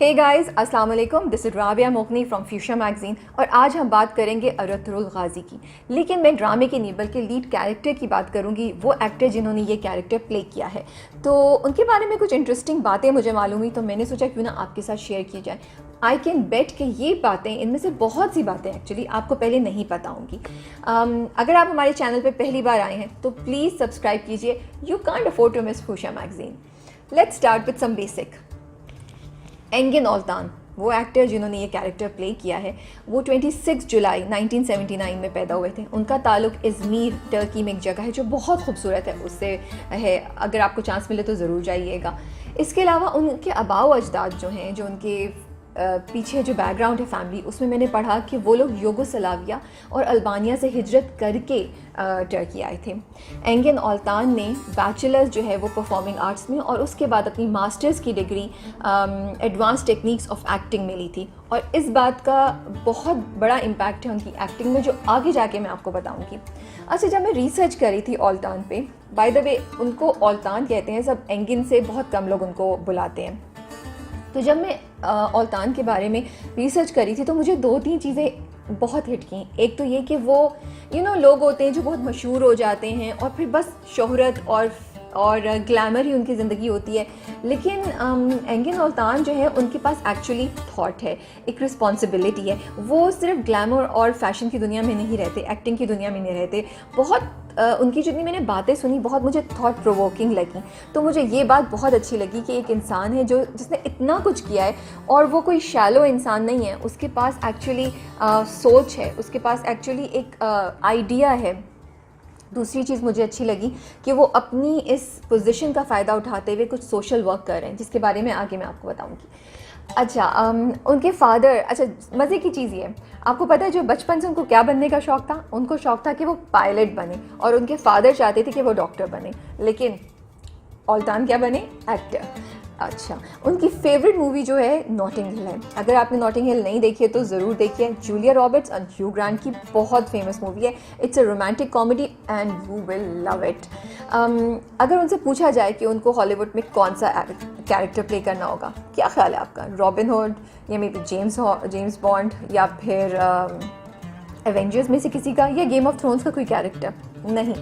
हे guys, अस्सलाम वालेकुम। This is Rabia मोकनी फ्रॉम फ्यूशन मैगज़ीन और आज हम बात करेंगे अरतुरुल गाज़ी की। लेकिन मैं ड्रामे की नहीं बल्कि लीड कैरेक्टर की बात करूंगी, वो एक्टर जिन्होंने ये कैरेक्टर प्ले किया है। तो उनके बारे में कुछ इंटरेस्टिंग बातें मुझे मालूम हुई, तो मैंने सोचा क्यों ना आपके साथ शेयर की जाए। आई कैन बेट कि ये बातें, इनमें से बहुत सी बातें एक्चुअली आपको पहले नहीं पता होंगी। अगर आप हमारे चैनल पर पहली बार आए हैं तो प्लीज़ सब्सक्राइब कीजिए। You can't afford to miss fusion magazine. Let's start with some basic. Engin Altan, वो एक्टर जिन्होंने ये कैरेक्टर प्ले किया है, वो 26 जुलाई 1979 में पैदा हुए थे। उनका ताल्लुक इज़मीर टर्की में एक जगह है जो बहुत खूबसूरत है, उससे है। अगर आपको चांस मिले तो ज़रूर जाइएगा। इसके अलावा उनके आबाओ अजदाद जो हैं, जो उनके पीछे जो बैकग्राउंड है फैमिली, उसमें मैंने पढ़ा कि वो लोग यूगोस्लाविया और अल्बानिया से हिजरत करके टर्की आए थे। एंगिन ओल्तान ने बैचलर्स जो है वो परफॉर्मिंग आर्ट्स में और उसके बाद अपनी मास्टर्स की degree advance techniques of acting में ली थी। और इस बात का बहुत बड़ा इम्पैक्ट है उनकी एक्टिंग में, जो आगे जाके मैं आपको बताऊँगी। अच्छा, जब मैं रिसर्च करी थी ओल्तान पे, बाय द वे उनको ओल्तान कहते हैं, सब एंगिन से बहुत कम लोग उनको बुलाते हैं। तो जब मैं ओल्तान के बारे में रिसर्च करी थी तो मुझे 2-3 चीज़ें बहुत हिट की। एक तो ये कि वो लोग होते हैं जो बहुत मशहूर हो जाते हैं और फिर बस शोहरत और ग्लैमर ही उनकी ज़िंदगी होती है। लेकिन एंगिन ओल्तान जो है, उनके पास एक्चुअली थॉट है, एक रिस्पॉन्सिबिलिटी है। वो सिर्फ ग्लैमर और फैशन की दुनिया में नहीं रहते, एक्टिंग की दुनिया में नहीं रहते। बहुत उनकी जितनी मैंने बातें सुनी, बहुत मुझे थॉट प्रोवोकिंग लगी। तो मुझे ये बात बहुत अच्छी लगी कि एक इंसान है जिसने इतना कुछ किया है और वो कोई शैलो इंसान नहीं है। उसके पास एक्चुअली सोच है, उसके पास एक्चुअली एक आइडिया है। दूसरी चीज़ मुझे अच्छी लगी कि वो अपनी इस पोजीशन का फ़ायदा उठाते हुए कुछ सोशल वर्क कर रहे हैं, जिसके बारे में आगे मैं आपको बताऊंगी। अच्छा, उनके फादर, अच्छा मज़े की चीज़ ये है, आपको पता है जो बचपन से उनको क्या बनने का शौक़ था? उनको शौक़ था कि वो पायलट बने और उनके फादर चाहते थे कि वो डॉक्टर बने। लेकिन ओल्तान क्या बने? एक्टर। अच्छा, उनकी फेवरेट मूवी जो है नॉटिंग हिल है। अगर आपने नॉटिंग हिल नहीं देखी है तो ज़रूर देखिए। जूलिया रॉबर्ट्स और ह्यू ग्रांट की बहुत फेमस मूवी है। It's a romantic comedy and you will love it. अगर उनसे पूछा जाए कि उनको हॉलीवुड में कौन सा कैरेक्टर प्ले करना होगा, क्या ख्याल है आपका? रॉबिन हुड या मे बी जेम्स बॉन्ड या फिर एवेंजर्स में से किसी का, या गेम ऑफ थ्रोन्स का कोई कैरेक्टर? नहीं,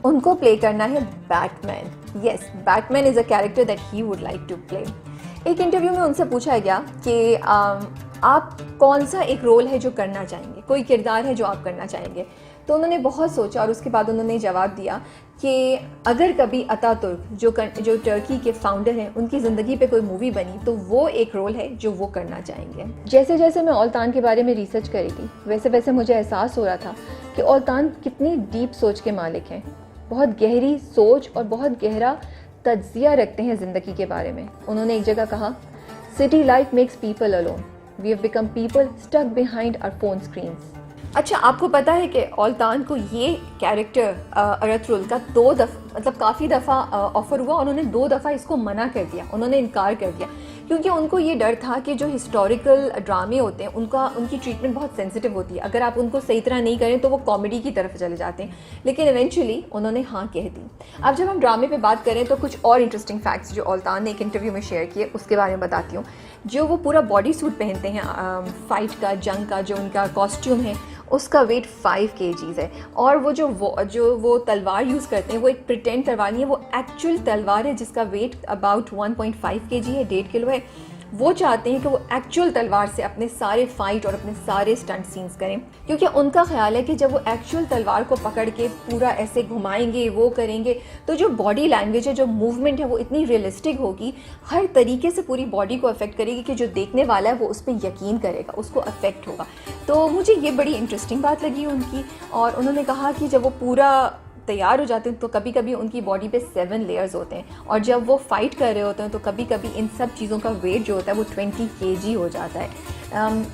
उनको प्ले करना है Batman. Yes, Batman is a character that he would like to play. एक इंटरव्यू में उनसे पूछा गया कि आप कौन सा एक रोल है जो करना चाहेंगे, कोई किरदार है जो आप करना चाहेंगे? तो उन्होंने बहुत सोचा और उसके बाद उन्होंने जवाब दिया कि अगर कभी अतातुर्क जो टर्की के फाउंडर हैं, उनकी ज़िंदगी पे कोई मूवी बनी तो वो एक रोल है जो वो करना चाहेंगे। जैसे जैसे मैं ओल्तान के बारे में रिसर्च करी थी, वैसे वैसे मुझे एहसास हो रहा था कि ओल्तान कितनी डीप सोच के मालिक हैं। बहुत गहरी सोच और बहुत गहरा तज्जिया रखते हैं ज़िंदगी के बारे में। उन्होंने एक जगह कहा, city life makes people alone, we have become people stuck behind our phone screens. अच्छा, आपको पता है कि ओल्तान को ये कैरेक्टर अरतुरुल का काफ़ी दफ़ा ऑफ़र हुआ। उन्होंने 2 दफ़ा इसको मना कर दिया, उन्होंने इनकार कर दिया, क्योंकि उनको ये डर था कि जो हिस्टोरिकल ड्रामे होते हैं उनकी ट्रीटमेंट बहुत सेंसिटिव होती है। अगर आप उनको सही तरह नहीं करें तो वो कॉमेडी की तरफ चले जाते हैं। लेकिन इवेंचुअली उन्होंने हाँ कह दी। अब जब हम ड्रामे पे बात करें तो कुछ और इंटरेस्टिंग फैक्ट्स जो ओल्तान ने एक इंटरव्यू में शेयर किए, उसके बारे में बताती हूँ। जो वो पूरा बॉडी सूट पहनते हैं फ़ाइट का, जंग का, जो उनका कॉस्ट्यूम है, उसका वेट 5 kgs है। और वो जो वो तलवार यूज़ करते हैं, वो एक प्रिटेंड तलवार नहीं है, वो एक्चुअल तलवार है जिसका वेट अबाउट 1.5 kg है, 1.5 किलो है। वो चाहते हैं कि वो एक्चुअल तलवार से अपने सारे फाइट और अपने सारे स्टंट सीन्स करें, क्योंकि उनका ख्याल है कि जब वो एक्चुअल तलवार को पकड़ के पूरा ऐसे घुमाएंगे, वो करेंगे, तो जो बॉडी लैंग्वेज है, जो मूवमेंट है, वो इतनी रियलिस्टिक होगी, हर तरीके से पूरी बॉडी को अफेक्ट करेगी कि जो देखने वाला है वो उस पर यकीन करेगा, उसको अफेक्ट होगा। तो मुझे ये बड़ी इंटरेस्टिंग बात लगी उनकी। और उन्होंने कहा कि जब वो पूरा तैयार हो जाते हैं तो कभी कभी उनकी बॉडी पे 7 लेयर्स होते हैं, और जब वो फाइट कर रहे होते हैं तो कभी कभी इन सब चीज़ों का वेट जो होता है वो 20 kg हो जाता है।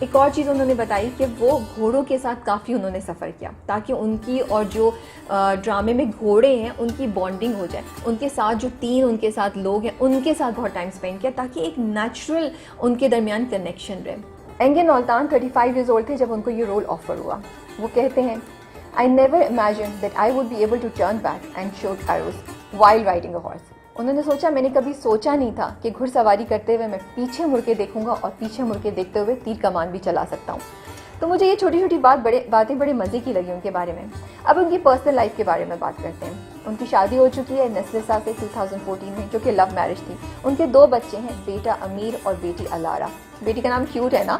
एक और चीज़ उन्होंने बताई कि वो घोड़ों के साथ काफ़ी उन्होंने सफ़र किया, ताकि उनकी और जो ड्रामे में घोड़े हैं उनकी बॉन्डिंग हो जाए। उनके साथ जो 3 उनके साथ लोग हैं, उनके साथ बहुत टाइम स्पेंड किया, ताकि एक नेचुरल उनके दरमियान कनेक्शन रहे। एंगिन ओल्तान 35 ईयर्स ओल्ड थे जब उनको ये रोल ऑफर हुआ। वो कहते हैं, I never imagined that I would be able to turn back and shoot arrows while riding a horse. उन्होंने सोचा, मैंने कभी सोचा नहीं था कि घुड़सवारी करते हुए मैं पीछे मुड़ के देखूंगा और पीछे मुड़ के देखते हुए तीर कमान भी चला सकता हूँ। तो मुझे ये छोटी छोटी बातें बड़े मज़े की लगी उनके बारे में। अब उनकी पर्सनल लाइफ के बारे में बात करते हैं। उनकी शादी हो चुकी है नस्लिसा से 2014 में, जो कि लव मैरिज थी। उनके 2 बच्चे हैं, बेटा अमीर और बेटी अलारा। बेटी का नाम क्यूट है ना।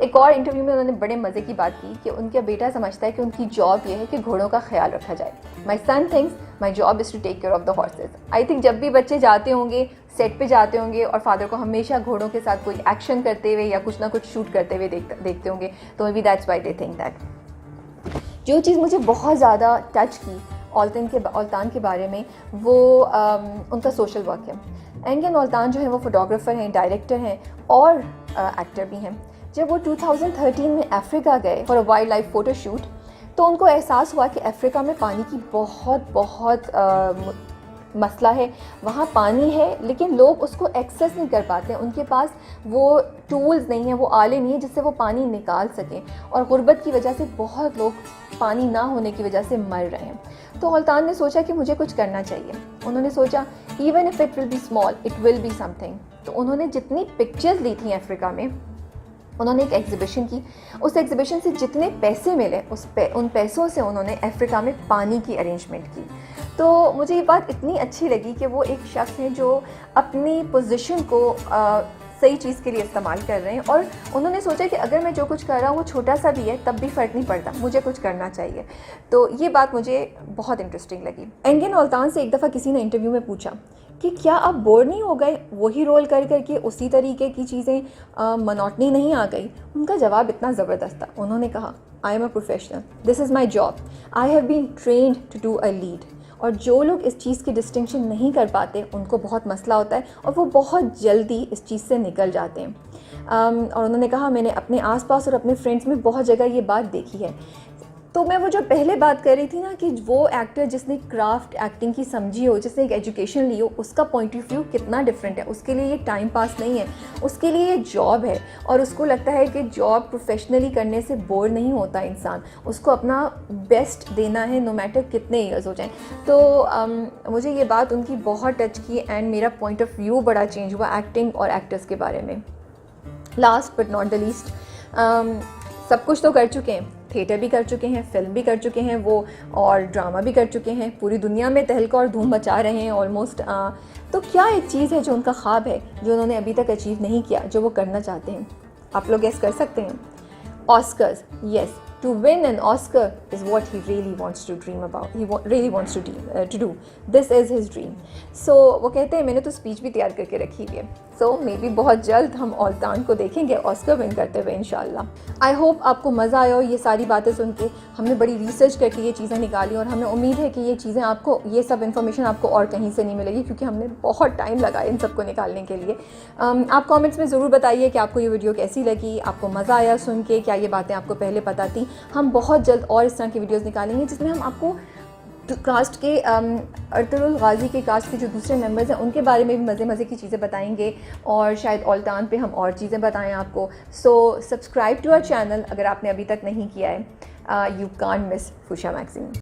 एक और इंटरव्यू में उन्होंने बड़े मज़े की बात की कि उनका बेटा समझता है कि उनकी जॉब ये है कि घोड़ों का ख्याल रखा जाए। My son thinks my job is to take care of the horses. I think जब भी बच्चे जाते होंगे, सेट पे जाते होंगे और फादर को हमेशा घोड़ों के साथ कोई एक्शन करते हुए या कुछ ना कुछ शूट करते हुए देखते होंगे, तो may be that's why they think that. जो चीज़ मुझे बहुत ज़्यादा टच की औल्तान के बारे में, वो उनका सोशल वर्क है। एंगन औल्तान जो है वो फोटोग्राफ़र हैं, डायरेक्टर हैं और एक्टर भी हैं। जब वो 2013 में अफ्रीका गए for a wild life photo shoot, तो उनको एहसास हुआ कि अफ्रीका में पानी की बहुत मसला है। वहाँ पानी है लेकिन लोग उसको एक्सेस नहीं कर पाते, उनके पास वो टूल्स नहीं हैं, वो आले नहीं हैं जिससे वो पानी निकाल सकें, और गुर्बत की वजह से बहुत लोग पानी ना होने की वजह से मर रहे हैं। तो औल्तान ने सोचा कि मुझे कुछ करना चाहिए। उन्होंने सोचा even if it will be small it will be something. तो उन्होंने जितनी पिक्चर्स ली थी अफ्रीका में, उन्होंने एक एग्ज़िबिशन की। उस एग्ज़िबिशन से जितने पैसे मिले उन पैसों से उन्होंने अफ्रीका में पानी की अरेंजमेंट की। तो मुझे ये बात इतनी अच्छी लगी कि वो एक शख्स हैं जो अपनी पोजीशन को सही चीज़ के लिए इस्तेमाल कर रहे हैं, और उन्होंने सोचा कि अगर मैं जो कुछ कर रहा हूँ वो छोटा सा भी है तब भी फ़र्क नहीं पड़ता, मुझे कुछ करना चाहिए। तो ये बात मुझे बहुत इंटरेस्टिंग लगी। एंगन औल्तान से एक दफ़ा किसी ने इंटरव्यू में पूछा कि क्या आप बोर नहीं हो गए, वही रोल कर करके उसी तरीके की चीज़ें, मोनोटनी नहीं आ गई? उनका जवाब इतना ज़बरदस्त था। उन्होंने कहा, I am a professional, this is my job, I have been trained to do a lead. और जो लोग इस चीज़ की डिस्टिंक्शन नहीं कर पाते उनको बहुत मसला होता है और वो बहुत जल्दी इस चीज़ से निकल जाते हैं। और उन्होंने कहा, मैंने अपने आसपास और अपने फ्रेंड्स में बहुत जगह ये बात देखी है। तो मैं वो जो पहले बात कर रही थी ना कि वो एक्टर जिसने क्राफ्ट एक्टिंग की समझी हो, जिसने एक एजुकेशन ली हो, उसका पॉइंट ऑफ व्यू कितना डिफरेंट है। उसके लिए ये टाइम पास नहीं है, उसके लिए ये जॉब है, और उसको लगता है कि जॉब प्रोफेशनली करने से बोर नहीं होता इंसान, उसको अपना बेस्ट देना है नो मैटर कितने ईयर्स हो जाएं। तो मुझे ये बात उनकी बहुत टच की एंड मेरा पॉइंट ऑफ व्यू बड़ा चेंज हुआ एक्टिंग और एक्टर्स के बारे में। Last but not the least, सब कुछ तो कर चुके हैं, थिएटर भी कर चुके हैं, फिल्म भी कर चुके हैं वो, और ड्रामा भी कर चुके हैं, पूरी दुनिया में तहलका और धूम मचा रहे हैं ऑलमोस्ट। तो क्या एक चीज़ है जो उनका ख्वाब है, जो उन्होंने अभी तक अचीव नहीं किया, जो वो करना चाहते हैं? आप लोग गेस कर सकते हैं। Oscars, yes, to win an Oscar is what he really wants to dream about. He really wants to do. This is his dream. So वो कहते हैं मैंने तो स्पीच भी तैयार करके रखी हुई है। So maybe बहुत जल्द हम औल्तान को देखेंगे ऑस्कर विन करते हुए इंशाल्लाह। आई होप आपको मज़ा आया हो ये सारी बातें सुन के। हमने बड़ी रिसर्च करके ये चीज़ें निकाली और हमें उम्मीद है कि ये चीज़ें आपको, ये सब इन्फॉर्मेशन आपको और कहीं से नहीं मिलेगी, क्योंकि हमने बहुत टाइम लगाया इन सबको निकालने के लिए। आप कॉमेंट्स में ज़रूर बताइए कि आपको ये वीडियो कैसी लगी, आपको मज़ा आया सुन के, क्या ये बातें आपको पहले पता थी। हम बहुत जल्द और इस तरह की वीडियोस निकालेंगे जिसमें हम आपको कास्ट के अर्तुगरुल गाजी के कास्ट के जो दूसरे मेंबर्स हैं उनके बारे में भी मज़े की चीज़ें बताएंगे, और शायद औल्तान पे हम और चीज़ें बताएं आपको। So subscribe to our channel अगर आपने अभी तक नहीं किया है। You can't miss fusion magazine.